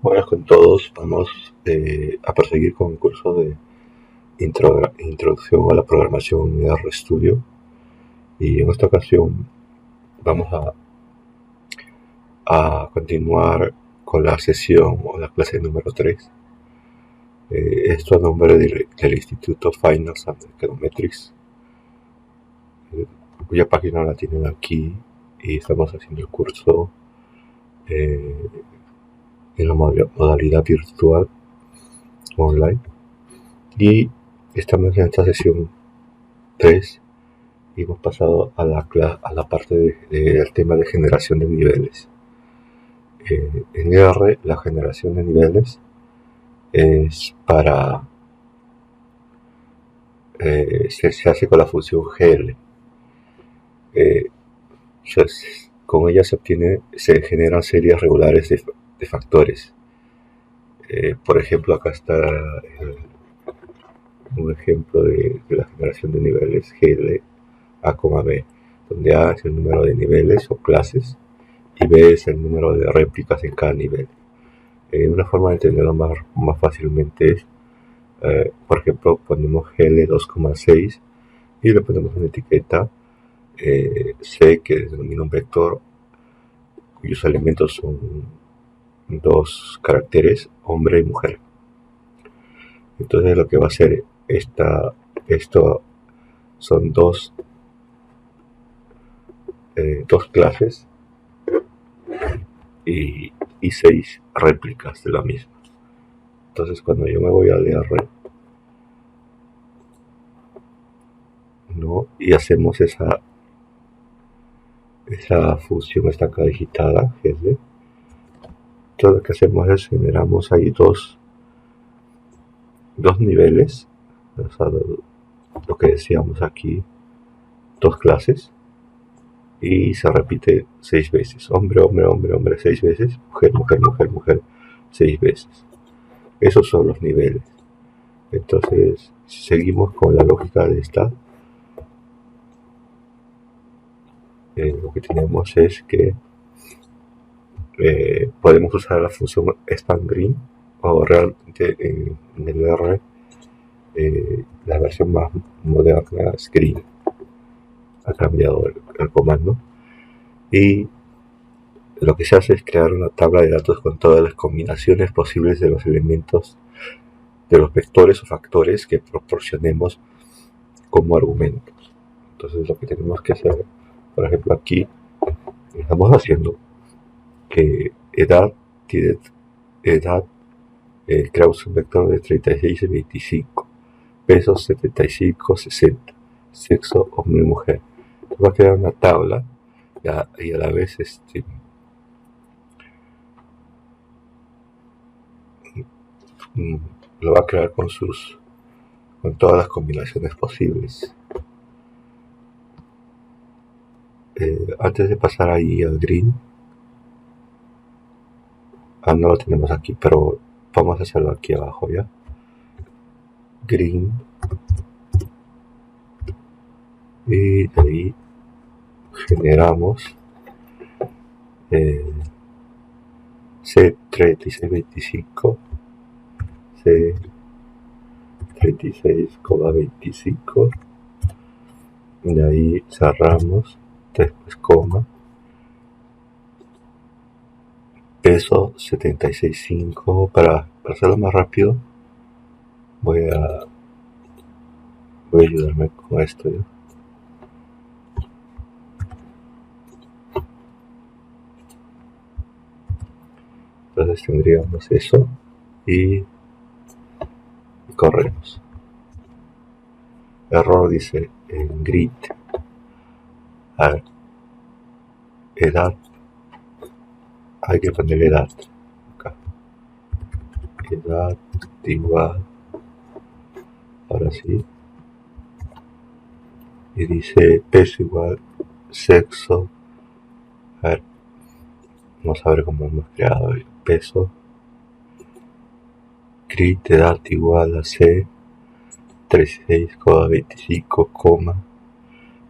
Buenas con todos, vamos a proseguir con el curso de introducción a la programación en RStudio y en esta ocasión vamos a continuar con la sesión o la clase número 3. Esto a nombre del Instituto Finance and Econometrics, cuya página la tienen aquí, y estamos haciendo el curso en la modalidad virtual online, y estamos en esta sesión 3 y hemos pasado a la parte del tema de generación de niveles. En R, la generación de niveles es se hace con la función GL. Con ella se generan series regulares de factores. Por ejemplo, acá está un ejemplo de la generación de niveles GL A, B, donde A es el número de niveles o clases y B es el número de réplicas en cada nivel. Una forma de entenderlo más fácilmente es, por ejemplo, ponemos GL 2,6 y le ponemos una etiqueta C, que denomina un vector cuyos elementos son dos caracteres, hombre y mujer. Entonces lo que va a hacer esto son dos clases y 6 réplicas de la misma. Entonces cuando yo me voy al R, ¿no? Y hacemos esa función está acá digitada, GL. Todo lo que hacemos es generamos ahí dos niveles, o sea, lo que decíamos aquí, dos clases, y se repite 6 veces, hombre, hombre, hombre, hombre 6 veces, mujer, mujer, mujer, mujer 6 veces. Esos son los niveles. Entonces, si seguimos con la lógica de esta, lo que tenemos es que podemos usar la función expandGreen, o realmente en el R la versión más moderna es green. Ha cambiado el comando, y lo que se hace es crear una tabla de datos con todas las combinaciones posibles de los elementos, de los vectores o factores que proporcionemos como argumentos. Entonces lo que tenemos que hacer, por ejemplo aquí estamos haciendo que edad creamos un vector de 36 y 25, peso 75, 60, sexo hombre y mujer. Va a crear una tabla y a la vez lo va a crear con todas las combinaciones posibles. Antes de pasar ahí al green, no lo tenemos aquí, pero vamos a hacerlo aquí abajo ya. Green, y de ahí generamos C3625, C36,25, y de ahí cerramos, después coma, peso 76,5. Para hacerlo más rápido voy a ayudarme con esto ya. Entonces tendríamos eso y corremos. Error dice en grid, edad, hay que poner edad acá. Edad igual, ahora sí, y dice peso igual, sexo, a ver, vamos a ver cómo hemos creado el peso, grid, edad igual a C 36,25,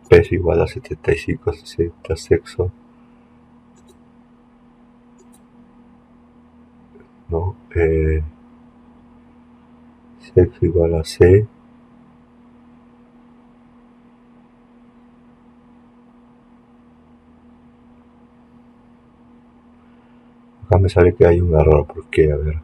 peso igual a 75, 60, sexo, no, sexo igual a C. Acá me sale que hay un error, ¿por qué? A ver.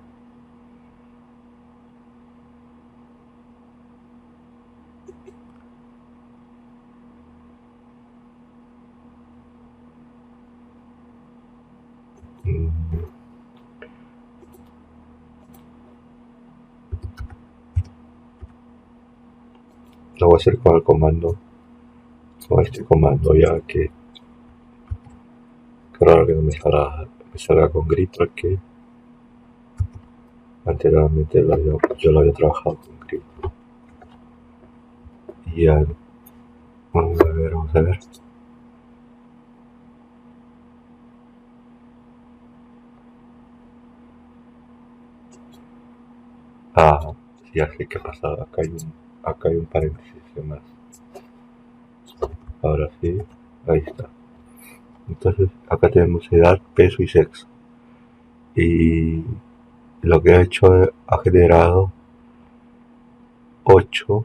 Lo voy a hacer con el comando, con este comando, ya que qué raro que no me salga con grid, porque anteriormente yo lo había trabajado con grid. Y ya, vamos a ver, vamos a ver. Ah, ya sé qué pasa, acá hay un paréntesis más. Ahora sí, ahí está. Entonces, acá tenemos edad, peso y sexo. Y lo que ha hecho ha generado 8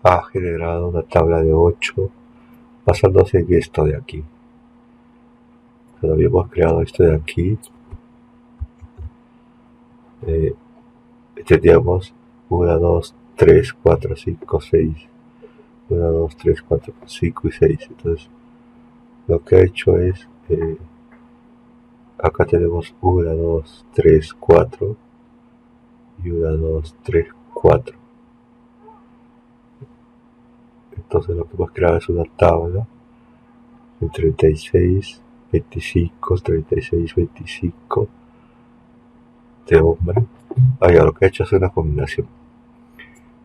ha generado una tabla de 8 basándose en esto de aquí. Todavía hemos creado esto de aquí. Teníamos 1, 2, 3, 4, 5, 6. 1, 2, 3, 4, 5 y 6. Entonces, lo que he hecho es, acá tenemos 1, 2, 3, 4 y 1, 2, 3, 4. Entonces lo que hemos creado es una tabla de 36, 25, 36, 25 de hombre. Ahora lo que he hecho es una combinación.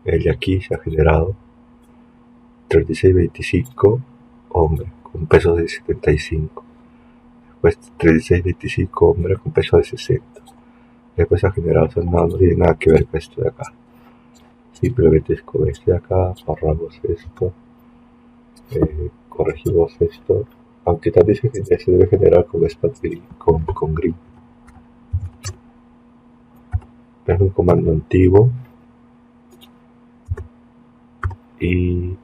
El de aquí se ha generado 36, 25 hombre con peso de 75. Después 36, 25 hombre con peso de 60. Después se ha generado, no tiene nada que ver con esto de acá. Simplemente es con este de acá, borramos esto, corregimos esto, aunque también se debe generar con con grid. Es un comando antiguo y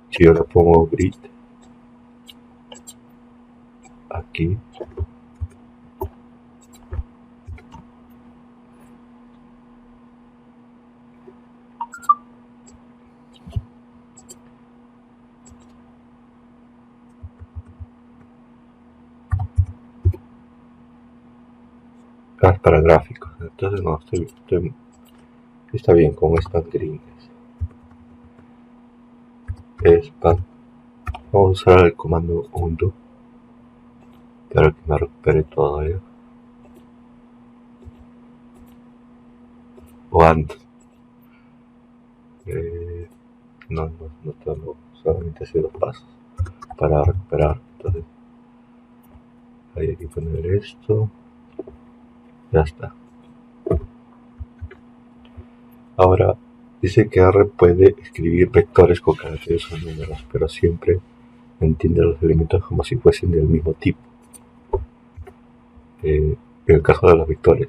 si yo le pongo grid aquí, para gráficos, entonces no, está bien con estas gringas. Vamos a usar el comando undo para que me recupere todo ello. O and. No tengo, solamente hacer los pasos para recuperar. Entonces, hay que poner esto. Ya está. Ahora, dice que R puede escribir vectores con caracteres o números, pero siempre entiende los elementos como si fuesen del mismo tipo. En el caso de los vectores.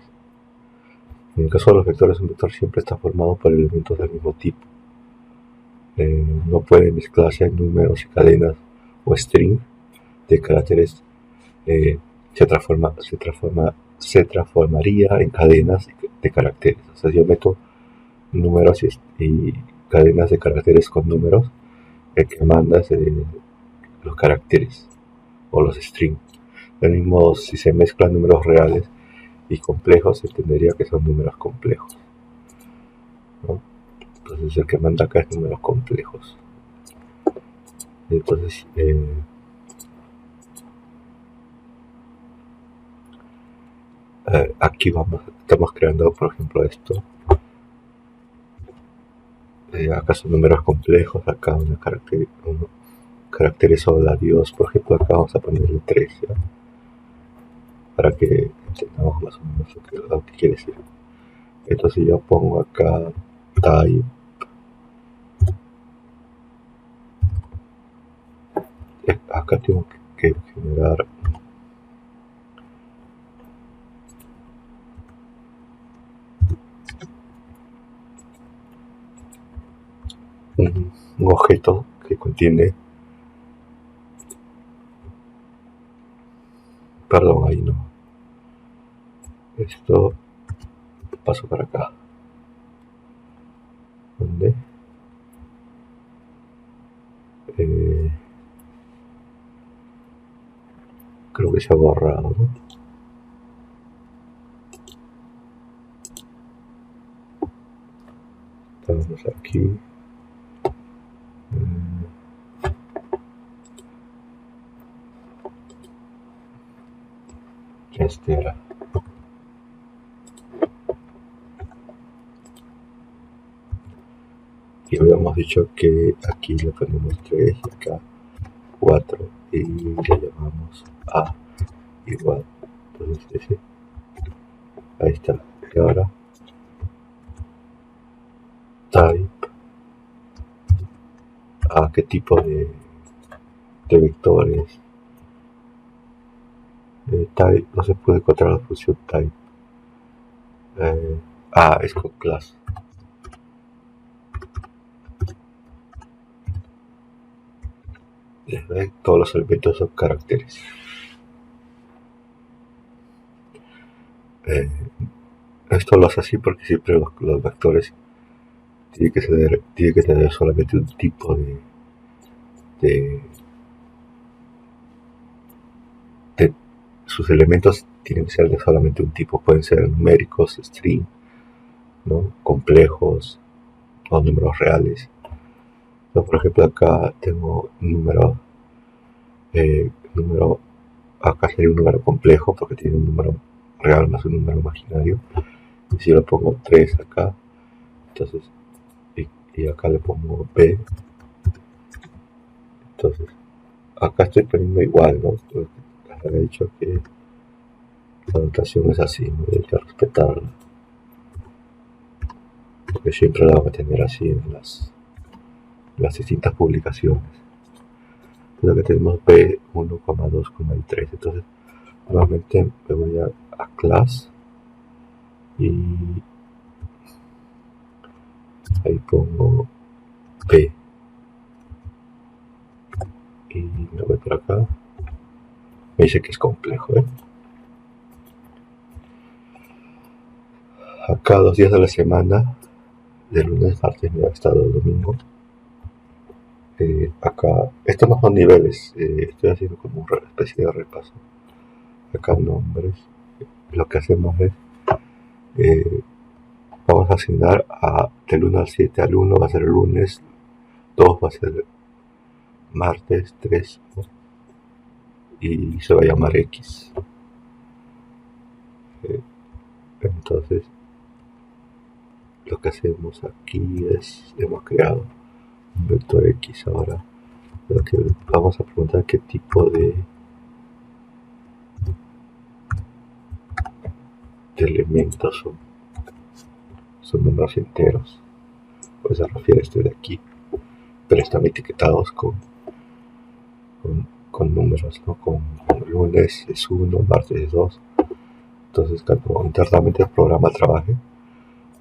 En el caso de los vectores, un vector siempre está formado por elementos del mismo tipo. No puede mezclarse en números y cadenas o string de caracteres. Se transformaría en cadenas de caracteres. O sea, yo meto números y cadenas de caracteres con números, el que manda es los caracteres o los strings. De mismo modo, si se mezclan números reales y complejos, se entendería que son números complejos, ¿no? Entonces el que manda acá es números complejos. Entonces, aquí estamos creando, por ejemplo, esto. Acá son números complejos, acá caracteres o Dios, por ejemplo, acá vamos a ponerle 3, ¿ya? Para que entendamos más o menos lo que quiere decir. Entonces yo pongo acá type acá tengo que generar un objeto que contiene, perdón, ahí no, esto paso para acá, ¿dónde? Creo que se ha borrado, ¿no? Estamos aquí. Este era. Y habíamos dicho que aquí le ponemos 3 y acá 4 y le llamamos A igual. Entonces ese, ahí está. Y ahora type, a qué tipo de vectores. Type, no se puede encontrar la función type. Es con class. Todos los elementos son caracteres. Esto lo hace así porque siempre los vectores tienen que tener solamente un tipo de, de sus elementos tienen que ser de solamente un tipo, pueden ser numéricos, string, ¿no? Complejos o números reales. Yo, por ejemplo, acá tengo un número, acá sería un número complejo porque tiene un número real más un número imaginario. Y si yo le pongo 3 acá, entonces, y acá le pongo B, entonces, acá estoy poniendo igual, ¿no? Les había dicho que la notación es así, ¿no? Hay que respetarla, porque siempre la vamos a tener así en las distintas publicaciones. Entonces acá tenemos B1, 2, y 3. Entonces, nuevamente me voy a class y ahí pongo B y me voy por acá. Me dice que es complejo, ¿eh? Acá 2 días de la semana, de lunes, martes, miércoles, sábado, domingo. Acá, estos no son niveles, estoy haciendo como una especie de repaso. Acá nombres, lo que hacemos es, vamos a asignar del 1 al 7, al 1 va a ser lunes, 2 va a ser martes, 3 y se va a llamar X. Entonces, lo que hacemos aquí es, hemos creado un vector X. Ahora, lo que vamos a preguntar qué tipo de elementos son números enteros. Pues se refiere a este de aquí, pero están etiquetados con números, ¿no? Con lunes es 1, martes es 2. Entonces, cuando internamente el programa trabaje,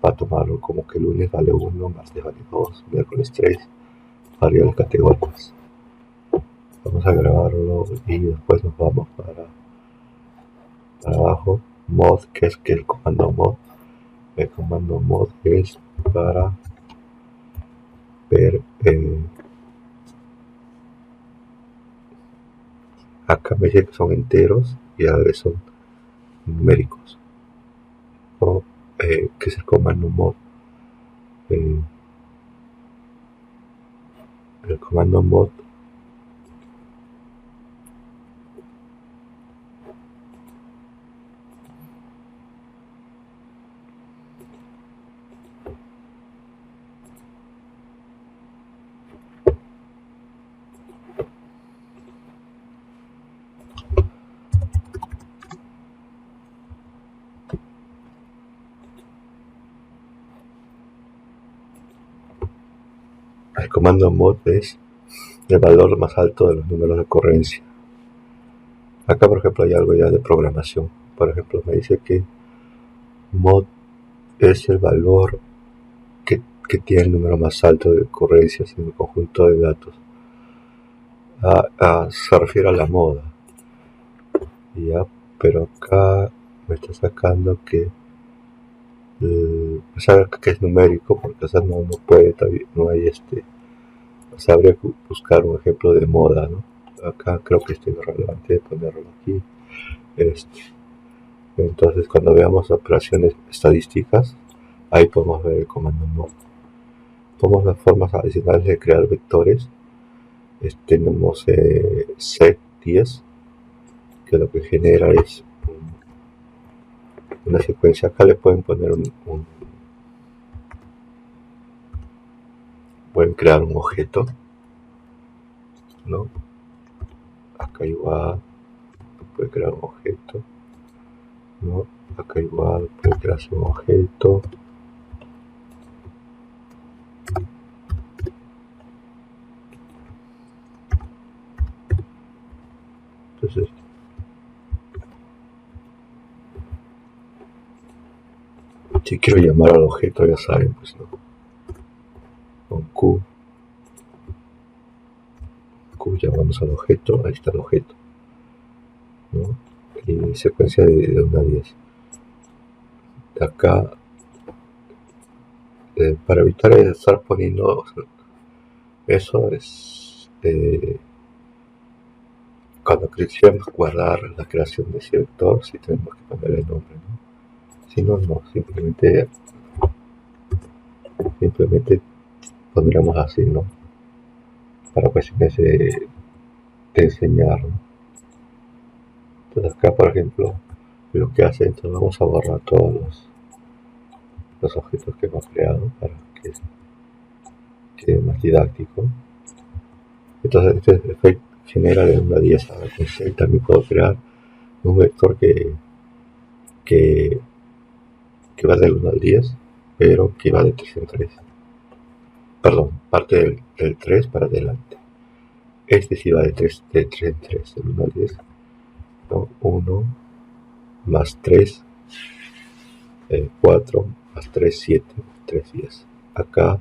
va a tomarlo como que lunes vale 1, martes vale 2, miércoles 3, varias categorías. Vamos a grabarlo y después nos vamos para abajo. Mod, que es el comando mod. El comando mod es para ver, acá me dice que son enteros y a la vez son numéricos. O que es el comando mod. El comando mod es el valor más alto de los números de ocurrencia. Acá, por ejemplo, hay algo ya de programación. Por ejemplo, me dice que mod es el valor que tiene el número más alto de ocurrencias en el conjunto de datos. Se refiere a la moda. Ya, pero acá me está sacando que saber que es numérico, porque o sea, no puede, no hay o sea, habría que buscar un ejemplo de moda, ¿no? Acá creo que es relevante de ponerlo aquí. Entonces, cuando veamos operaciones estadísticas, ahí podemos ver el comando mod. Podemos ver formas adicionales de crear vectores. Tenemos set10, que lo que genera es una secuencia. Acá le pueden poner pueden crear un objeto, ¿no? Acá igual puede crear un objeto, ¿no? Acá igual puede crearse un objeto. Entonces, si quiero llamar al objeto, ya saben, pues, ¿no? Con Q llamamos al objeto, ahí está el objeto, ¿no? Y secuencia de 1 a 10. Acá, para evitar estar poniendo eso, es cuando quisiéramos guardar la creación de ese vector, si tenemos que ponerle nombre, ¿no? Si no, simplemente pondríamos así, ¿no? Para cuestiones de enseñar, ¿no? Entonces acá, por ejemplo, lo que hace, entonces vamos a borrar todos los objetos que hemos creado para que quede más didáctico. Entonces este efecto genera de 1 a 10. Ahora con 6 también puedo crear un vector que va del 1 al 10, pero que va de 3 en 3. Perdón, parte del 3 para adelante. Este sí va de 3 en 3, del 1 al 10. ¿No? 1 más 3, 4 más 3, 7, 3, 10. Acá,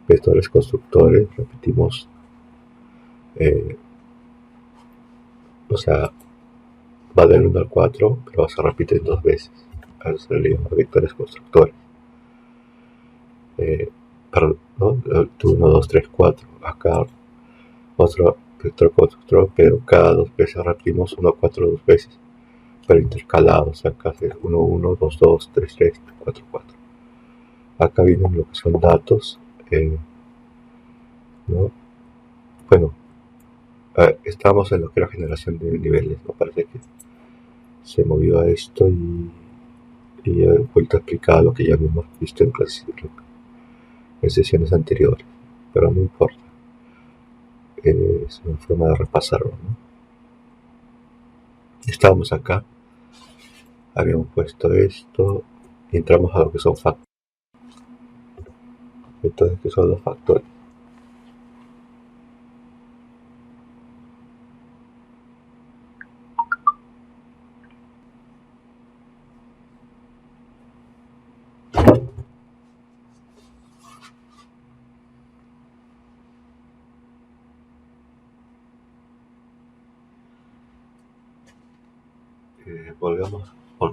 vectores constructores, repetimos, o sea, va del 1 al 4, pero se repiten 2 veces. A eso se le llama vectores constructores. Perdón, ¿no? 1, 2, 3, 4. Acá otro vector constructor, pero cada 2 veces repetimos 1, 4 2 veces, pero intercalados. Acá es 1, 1, 2, 2, 3, 3, 4, 4. Acá vienen lo que son datos, ¿no? Bueno, estamos en lo que era generación de niveles, ¿no? Parece que se movió a esto y he vuelto a explicar lo que ya hemos visto en sesiones anteriores, pero no importa, es una forma de repasarlo, ¿no? Estábamos acá, habíamos puesto esto y entramos a lo que son factores. Entonces, ¿qué son los factores?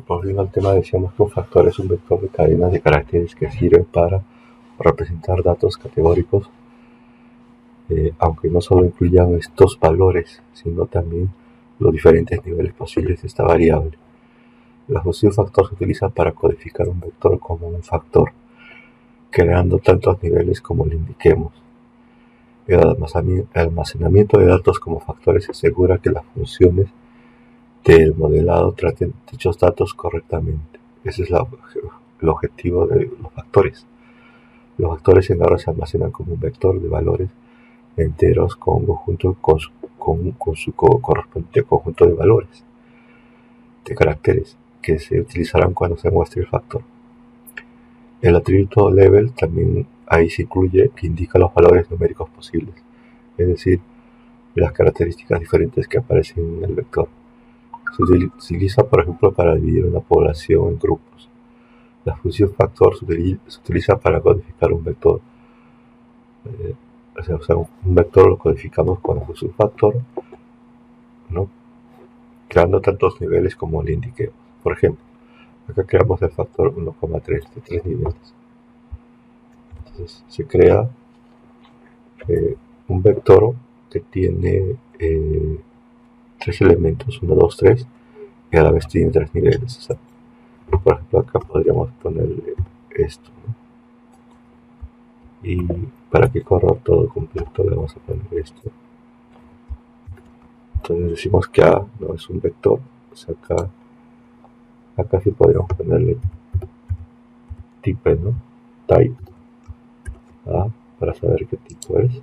Volviendo al tema, decíamos que un factor es un vector de cadenas de caracteres que sirve para representar datos categóricos, aunque no solo incluyan estos valores, sino también los diferentes niveles posibles de esta variable. La función factor se utiliza para codificar un vector como un factor, creando tantos niveles como le indiquemos. El almacenamiento de datos como factores asegura que las funciones del modelado traten dichos datos correctamente. Ese es el objetivo de los factores. Los factores en R se almacenan como un vector de valores enteros con su correspondiente conjunto de valores, de caracteres, que se utilizarán cuando se muestre el factor. El atributo level también ahí se incluye, que indica los valores numéricos posibles. Es decir, las características diferentes que aparecen en el vector. Se utiliza, por ejemplo, para dividir una población en grupos. La función factor se utiliza para codificar un vector. O sea, un vector lo codificamos con la función factor, ¿no? Creando tantos niveles como le indiquemos. Por ejemplo, acá creamos el factor 1,3 de 3 niveles. Entonces se crea un vector que tiene 3 elementos, 1, 2, 3, y a la vez tiene 3 niveles. O sea, por ejemplo, acá podríamos ponerle esto, ¿no? Y para que corra todo completo le vamos a poner esto. Entonces decimos que A no es un vector. O sea, acá sí podríamos ponerle type, ¿no? Type A para saber qué tipo es.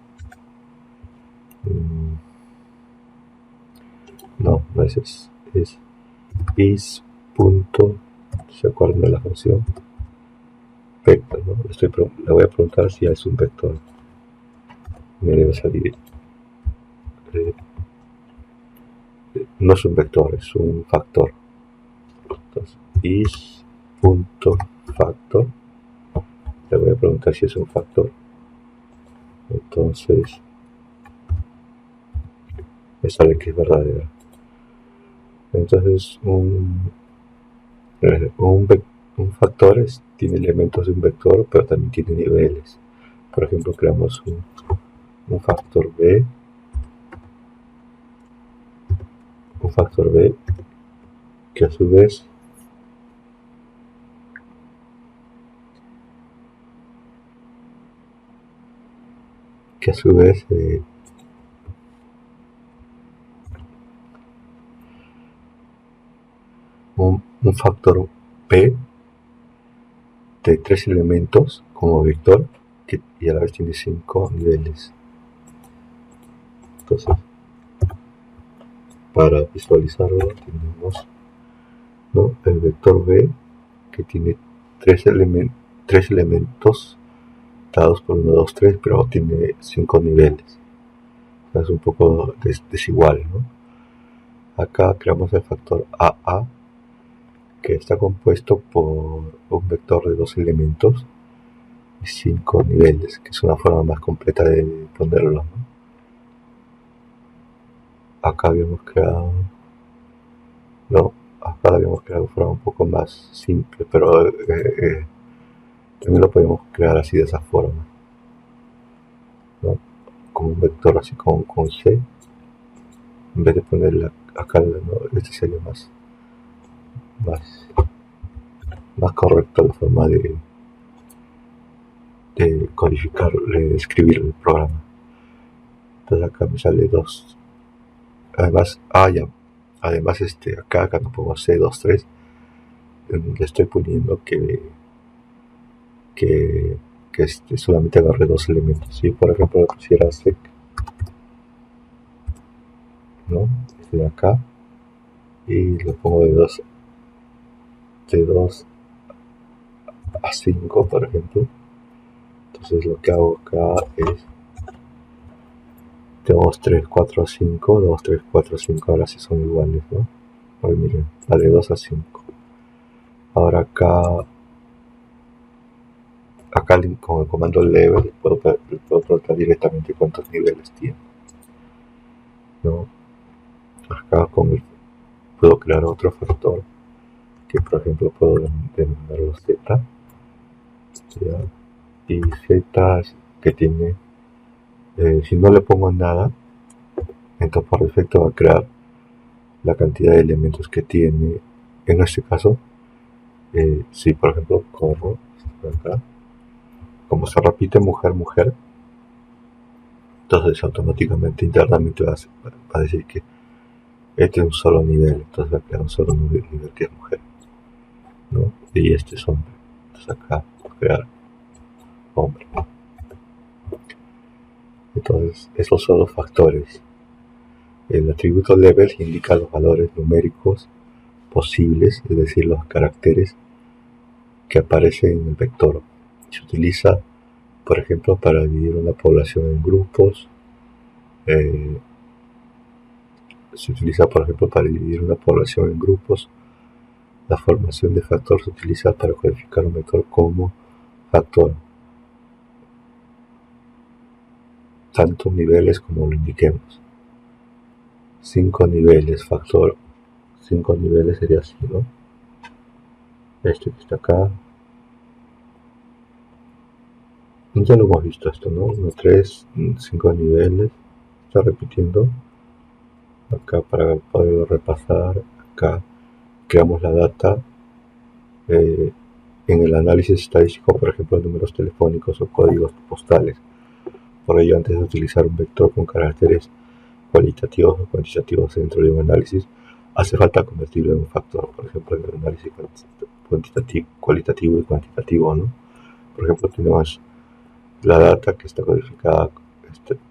No es ese. Es is punto, ¿se acuerdan de la función? Vector, ¿no? Le voy a preguntar si es un vector. Me debe salir. No es un vector, es un factor. Entonces, is.factor. Le voy a preguntar si es un factor. Entonces, me sale que es verdadera. Entonces, un factor tiene elementos de un vector, pero también tiene niveles. Por ejemplo, creamos un factor b. Un factor b que a su vez un factor p de 3 elementos como vector y a la vez tiene 5 niveles. Entonces, para visualizarlo tenemos, ¿no?, el vector b que tiene 3 elementos dados por 1, 2, 3, pero tiene 5 niveles. O sea, es un poco desigual, ¿no? Acá creamos el factor AA, que está compuesto por un vector de 2 elementos y 5 niveles, que es una forma más completa de ponerlo, ¿no? Acá habíamos creado, no, acá lo habíamos creado de forma un poco más simple, pero también lo podemos crear así de esa forma, ¿no? Como un vector así con C, en vez de ponerle acá, ¿no? Este sería más correcto la forma de codificar, de escribir el programa. Entonces acá me sale 2. Además, además acá cuando pongo C2, 3, le estoy poniendo que solamente agarre 2 elementos. Si por ejemplo pusiera sec, ¿no?, de acá, y lo pongo de 2 a 5, por ejemplo. Entonces lo que hago acá es 2, 3, 4, 5, 2, 3, 4, 5, ahora sí son iguales, ¿no? Ahora miren, va de 2 a 5. Ahora acá con el comando level puedo preguntar directamente cuántos niveles tiene, ¿no? Acá puedo crear otro factor que, por ejemplo, puedo denominarlo z, ¿ya? Y z que tiene, si no le pongo nada, entonces por defecto va a crear la cantidad de elementos que tiene. En este caso, si por ejemplo corro acá, como se repite mujer, mujer, entonces automáticamente internamente va a decir que este es un solo nivel, entonces va a crear un solo nivel que es mujer, ¿no? Y este es hombre, entonces acá voy a crear hombre. Entonces esos son los factores. El atributo level indica los valores numéricos posibles, es decir, los caracteres que aparecen en el vector. Se utiliza, por ejemplo, para dividir una población en grupos, se utiliza, por ejemplo, para dividir una población en grupos. La formación de factor se utiliza para codificar un vector como factor, tantos niveles como lo indiquemos. 5 niveles, factor 5 niveles sería así, ¿no? Este que está acá. Ya lo hemos visto esto, ¿no? 1, 3, 5 niveles. Está repitiendo. Acá para poder repasar. Acá creamos la data. En el análisis estadístico, por ejemplo, números telefónicos o códigos postales. Por ello, antes de utilizar un vector con caracteres cualitativos o cuantitativos dentro de un análisis, hace falta convertirlo en un factor. Por ejemplo, en el análisis cualitativo y cuantitativo, ¿no? Por ejemplo, tenemos la data que está codificada,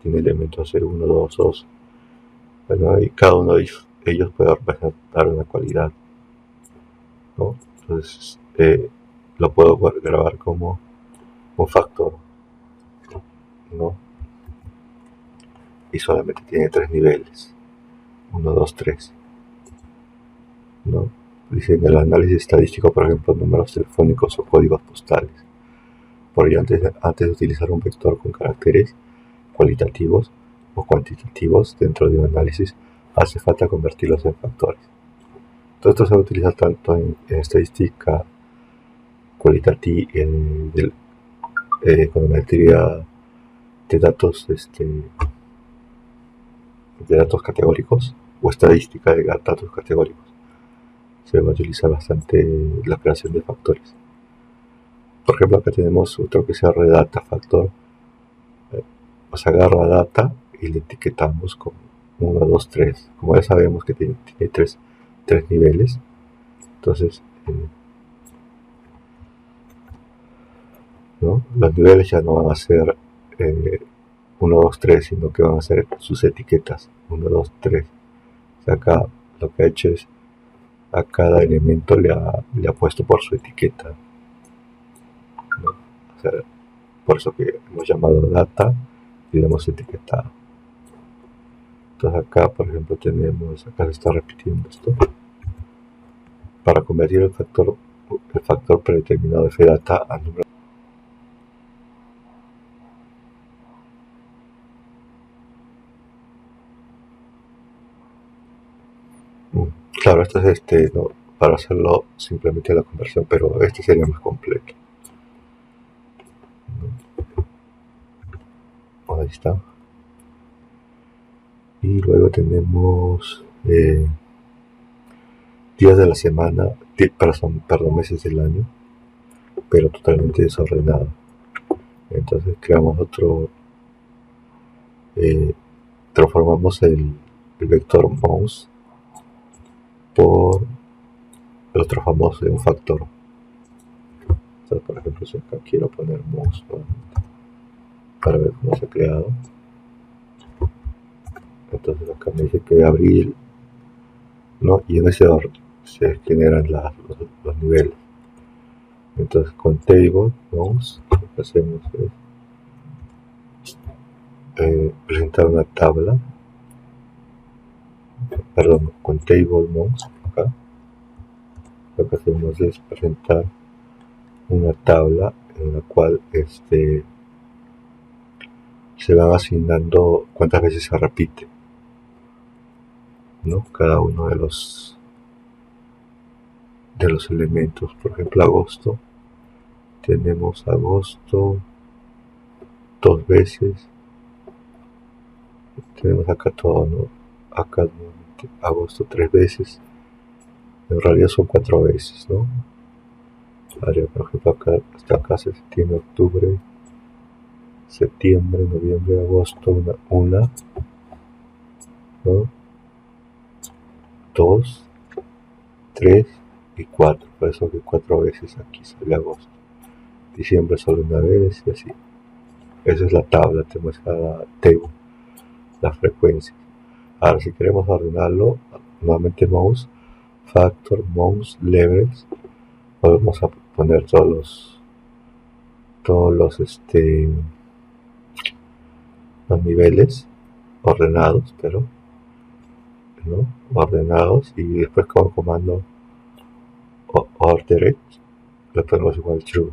tiene elementos 0, 1, 2, 2, bueno, y cada uno de ellos puede representar una cualidad, ¿no? Entonces, lo puedo grabar como un factor, ¿no? Y solamente tiene 3 niveles, 1, 2, 3, ¿no? Dice en el análisis estadístico, por ejemplo, números telefónicos o códigos postales. Por ello, antes de utilizar un vector con caracteres cualitativos o cuantitativos dentro de un análisis, hace falta convertirlos en factores. Todo esto se va a utilizar tanto en estadística cualitativa, en econometría de datos, de datos categóricos o estadística de datos categóricos. Se va a utilizar bastante la creación de factores. Por ejemplo, acá tenemos otro que se llama redata factor. Pues agarra data y le etiquetamos como 1, 2, 3. Como ya sabemos que tiene 3 niveles, entonces ¿no? Los niveles ya no van a ser 1, 2, 3, sino que van a ser sus etiquetas 1, 2, 3. O sea, acá lo que ha hecho es a cada elemento le ha puesto por su etiqueta, ¿no? O sea, por eso que hemos llamado data y le hemos etiquetado. Entonces acá, por ejemplo, acá se está repitiendo esto. Para convertir el factor predeterminado de fdata a número. Claro, esto es no, para hacerlo simplemente la conversión, pero este sería más completo. Ahí está. Y luego tenemos días de la semana, perdón, meses del año, pero totalmente desordenado. Entonces creamos transformamos el vector mouse lo transformamos en un factor. Entonces, por ejemplo, si acá quiero poner mouse, ¿no? Para ver cómo se ha creado. Entonces acá me dice que abril, ¿no? Y en ese orden se generan los niveles. Entonces con table mouse lo que hacemos es presentar una tabla, perdón, con table mouse acá lo que hacemos es presentar una tabla en la cual se van asignando cuántas veces se repite, ¿no? Cada uno de los elementos. Por ejemplo, agosto, tenemos agosto 2 veces, tenemos acá todo, ¿no? Acá agosto 3 veces, en realidad son 4 veces, ¿no? Por ejemplo, acá septiembre, octubre, septiembre, noviembre, agosto, una, ¿no? 2, 3 y 4, por eso que 4 veces aquí sale agosto. Diciembre solo una vez y así. Esa es la tabla, te muestra la table, la frecuencia. Ahora, si queremos ordenarlo, nuevamente mouse, factor, mouse, levels, podemos poner todos los niveles ordenados, pero ¿no? Ordenados, y después con el comando ordered lo ponemos igual true,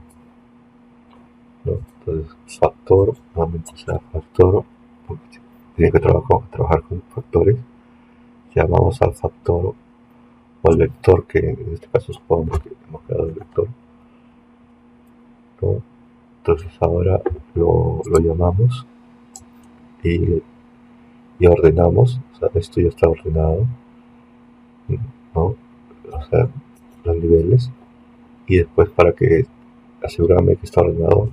¿no? Entonces factor, nuevamente será factor, porque tiene que trabajar con factores. Llamamos al factor o al vector, que en este caso supongamos que hemos creado el vector, ¿no? Entonces ahora lo llamamos y, y ordenamos, o sea, esto ya está ordenado, ¿no? O sea, los niveles, y después para que asegurarme que está ordenado,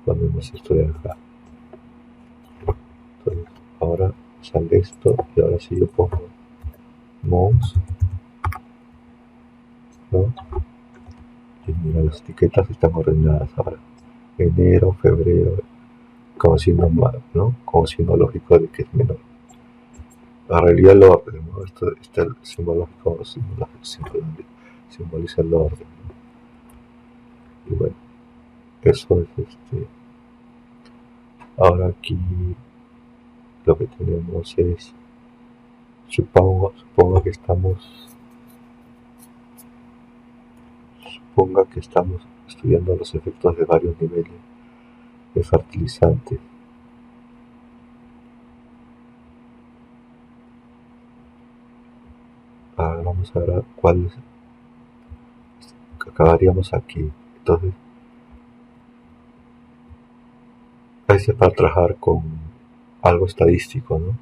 ponemos esto de acá. Entonces ahora sale esto, y ahora si yo pongo mouse, ¿no? Y mira, las etiquetas están ordenadas ahora. Enero, febrero, como signo malo, ¿no? Como signo lógico de que es menor. La realidad el orden, ¿no? Esto el símbolo lógico simboliza el orden, ¿no? Y bueno, eso es ahora aquí lo que tenemos es, suponga que estamos estudiando los efectos de varios niveles de fertilizante. Ahora vamos a ver cuáles acabaríamos aquí. Entonces, a veces para trabajar con algo estadístico, ¿no?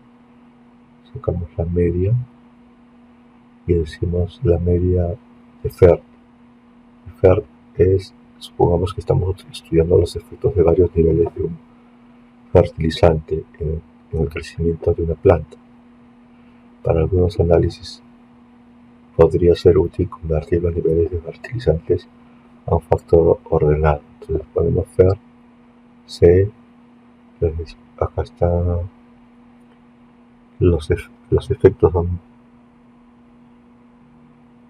Sacamos la media y decimos la media de FERT. FERT es, supongamos que estamos estudiando los efectos de varios niveles de un fertilizante en el crecimiento de una planta. Para algunos análisis podría ser útil convertir los niveles de fertilizantes a un factor ordenado. Entonces ponemos FERT, C, entonces acá están los efectos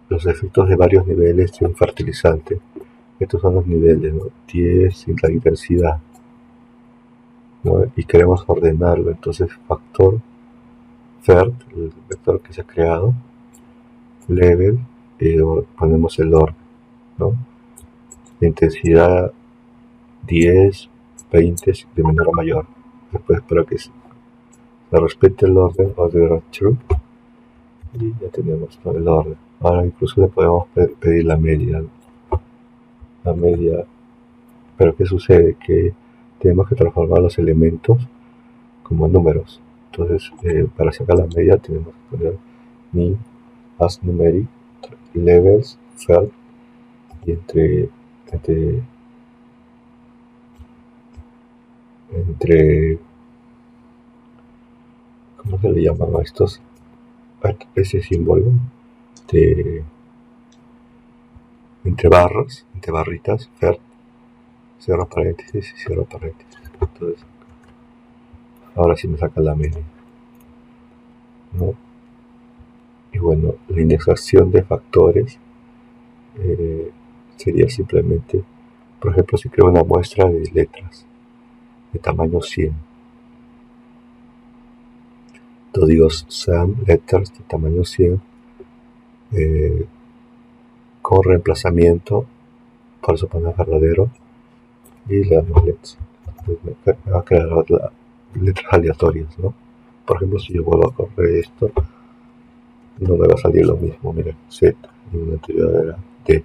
los efectos de varios niveles de un fertilizante. Estos son los niveles, ¿no? 10 y la intensidad, ¿no? Y queremos ordenarlo, entonces factor FERT, el vector que se ha creado, level, y ponemos el orden, ¿no? La intensidad 10, 20 de menor a mayor. Después espero que se respete el orden, order true, y ya tenemos todo el orden. Ahora incluso le podemos pedir la media, pero ¿qué sucede? Que tenemos que transformar los elementos como números. Entonces, para sacar la media tenemos que poner mi as numeric levels FERT, y entre ¿cómo se le llaman a estos? Ese símbolo de entre barras, entre barritas, FERT, cierro paréntesis y cierro paréntesis. Entonces, ahora sí me saca la media, ¿no? Y bueno, la indexación de factores sería simplemente, por ejemplo, si creo una muestra de letras de tamaño 100, entonces digo sum letters de tamaño 100 con reemplazamiento falso para verdadero, y le damos let's. Entonces me va a crear letras aleatorias, ¿no? Por ejemplo, si yo vuelvo a correr esto, no me va a salir lo mismo. Miren, Z, y una anterior era D.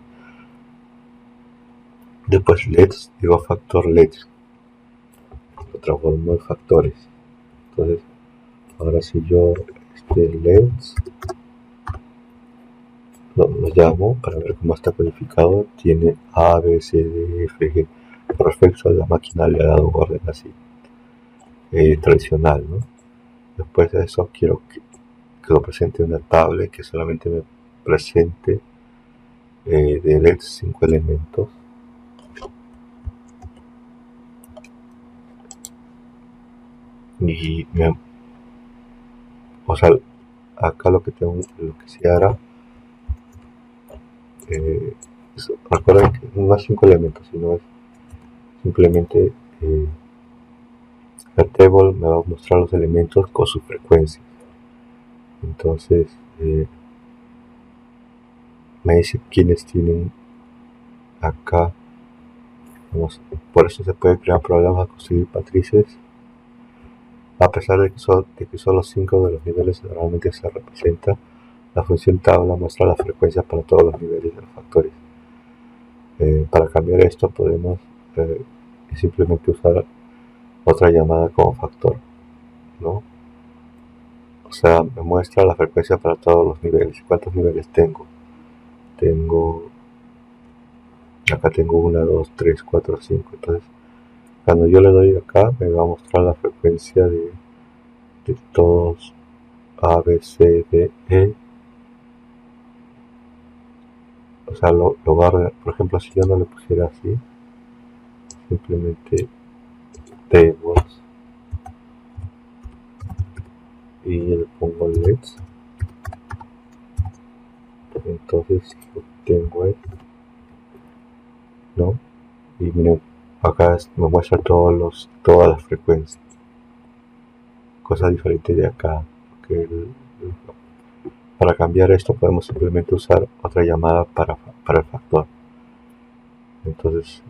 Después let's, digo factor let's, lo transformo en factores. Entonces, ahora si yo let's lo llamo para ver cómo está codificado, tiene A, B, C, D, F, G. Por efecto, la máquina le ha dado un orden así, tradicional, ¿no? Después de eso quiero que lo presente en una tabla que solamente me presente de LEDs 5 elementos. Y o sea, acá lo que se hará, recuerden que no es 5 elementos, sino es simplemente la table me va a mostrar los elementos con su frecuencia. Entonces me dice quiénes tienen acá. Por eso se puede crear problemas a conseguir matrices, a pesar de que solo 5 de los niveles realmente se representa. La función tabla muestra la frecuencia para todos los niveles de los factores. Para cambiar esto podemos simplemente usar otra llamada como factor, ¿no? O sea, me muestra la frecuencia para todos los niveles. ¿Cuántos niveles tengo? Acá tengo 1, 2, 3, 4, 5. Entonces, cuando yo le doy acá, me va a mostrar la frecuencia de todos A, B, C, D, E. O sea, por ejemplo, si yo no le pusiera así, simplemente tables y le pongo LEDs, entonces lo que tengo es, ¿no? Y miren, acá me muestra todas las frecuencias, cosa diferente de acá. Para cambiar esto podemos simplemente usar otra llamada para el factor. Entonces,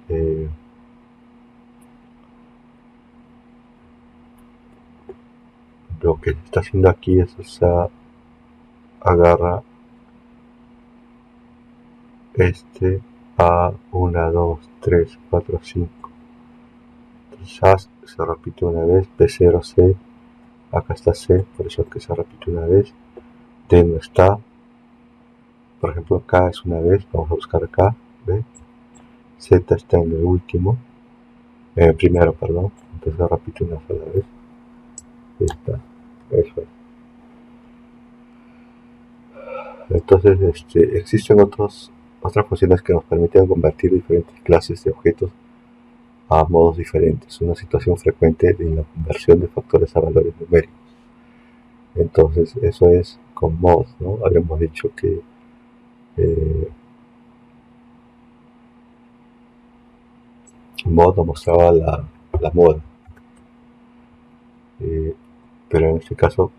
lo que está haciendo aquí es, o sea, agarra este A, 1, 2, 3, 4, 5. Entonces A se repite una vez, B0, C, acá está C, por eso que se repite una vez, D no está, por ejemplo K es una vez, vamos a buscar K, ¿ve? Z está en el último, primero, perdón, entonces se repite una sola vez, ahí está, eso es. Entonces existen otras funciones que nos permiten convertir diferentes clases de objetos a modos diferentes, una situación frecuente en la conversión de factores a valores numéricos. Entonces eso es con mod, ¿no? Habíamos dicho que mod nos mostraba la moda, pero en este caso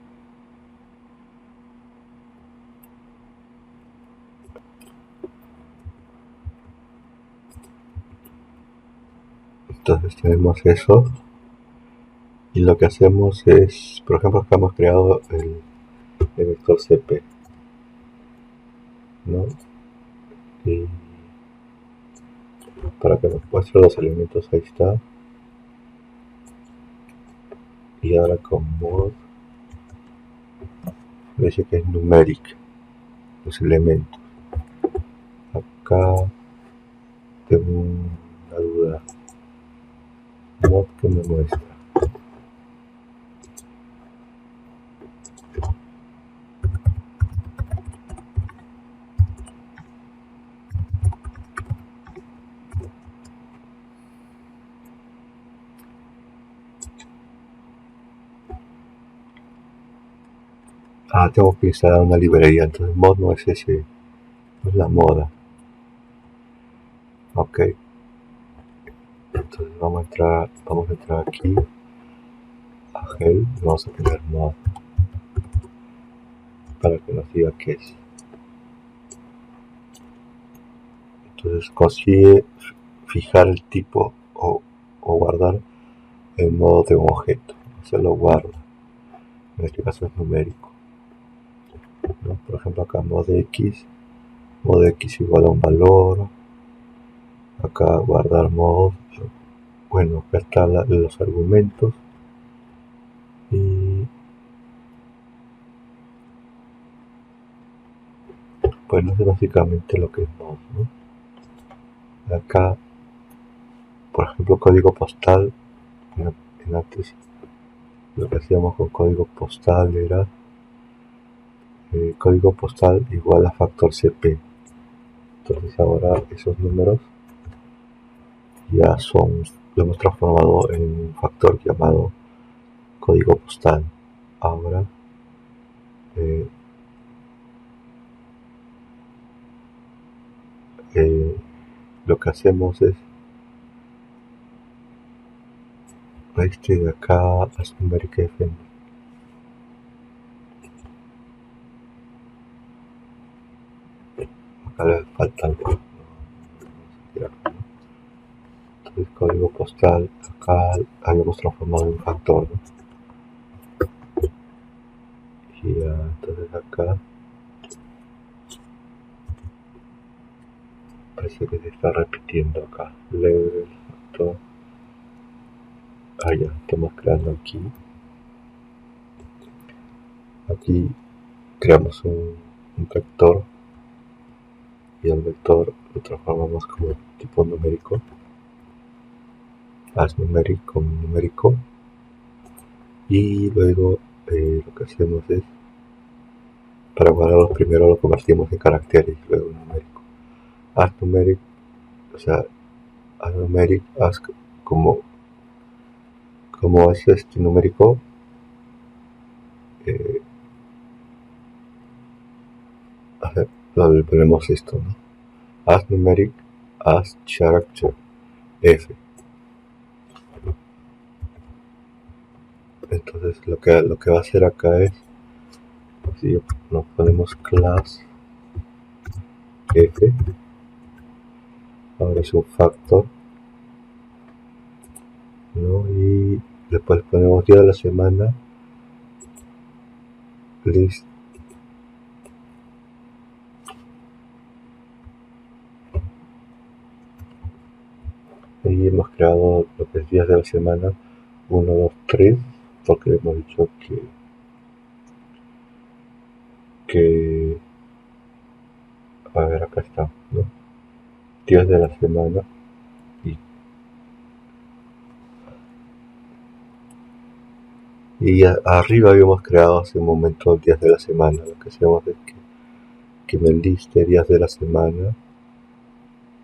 entonces tenemos eso, y lo que hacemos es, por ejemplo, acá hemos creado el vector CP, ¿no? Y para que nos muestre los elementos, ahí está. Y ahora con mod dice que es numeric los elementos. Acá tengo una duda, mod que me muestra. Tengo que instalar una librería, entonces mod no es ese, no es la moda. Ok, entonces vamos a entrar aquí a help, vamos a poner mod para que nos diga qué es. Entonces consigue fijar el tipo o guardar el modo de un objeto, se lo guarda, en este caso es numérico, ¿no? Por ejemplo acá mod x igual a un valor, acá guardar mod, bueno, acá están los argumentos y bueno, es básicamente lo que es mod, ¿no? Acá, por ejemplo, código postal, en antes lo que hacíamos con código postal era código postal igual a factor CP. Entonces ahora esos números ya lo hemos transformado en un factor llamado código postal. Ahora eh, lo que hacemos es de acá a numeric fn. acá le falta algo. Entonces, código postal, acá habíamos transformado en un factor, ¿no? Y entonces acá parece que se está repitiendo acá. Level, factor. Ya, estamos creando aquí. Aquí creamos un vector y el vector lo transformamos como tipo numérico, as numérico, numérico, y luego lo que hacemos es, para guardarlo primero lo convertimos en caracteres y luego en numérico. As numeric, o sea, as numeric, as como es numérico, le ponemos esto, ¿no? As numeric, as character, F. Entonces lo que va a hacer acá es, si nos ponemos class F, ahora es un factor, ¿no? Y después ponemos día de la semana, list, y hemos creado lo que es días de la semana 1, 2, 3, porque hemos dicho que a ver, acá está, ¿no? Días de la semana, y arriba habíamos creado hace un momento días de la semana. Lo que hacemos es que me liste días de la semana,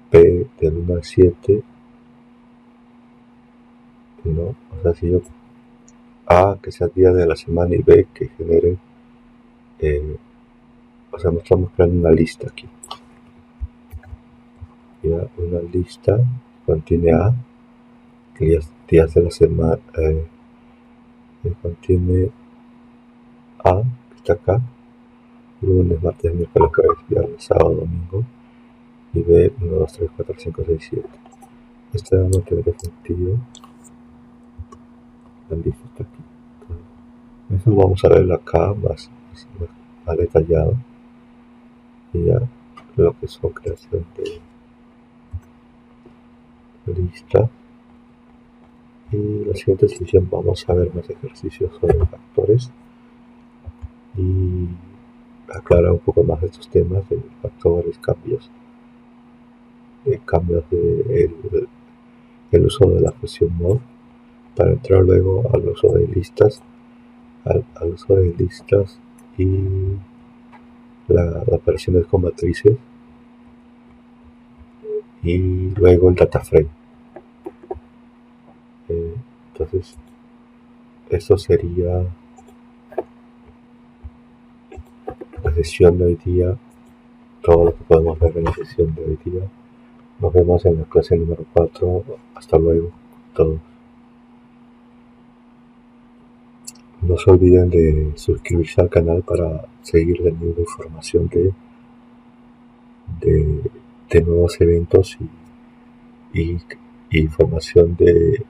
P del 1 al 7, ¿no? O sea, si yo A, que sea día de la semana, y B, que genere, o sea, estamos creando una lista aquí. Ya, una lista contiene A, días de la semana, contiene A, que está acá, lunes, martes, miércoles, jueves, viernes, sábado, domingo, y B, 1, 2, 3, 4, 5, 6, 7. Este no tendría sentido. La lista está aquí. Entonces, eso vamos a verlo acá más detallado. Y ya lo que son creación de lista. Y en la siguiente sesión vamos a ver más ejercicios sobre factores y aclarar un poco más estos temas de factores, cambios de el uso de la función mod, para entrar luego al uso de listas, al uso de listas y las operaciones con matrices, y luego el data frame. Entonces eso sería la sesión de hoy día, todo lo que podemos ver en la sesión de hoy día. Nos vemos en la clase número 4. Hasta luego, todos. No se olviden de suscribirse al canal para seguir teniendo información de nuevos eventos y información de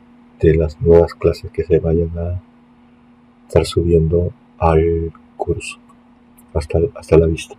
las nuevas clases que se vayan a estar subiendo al curso. Hasta la vista.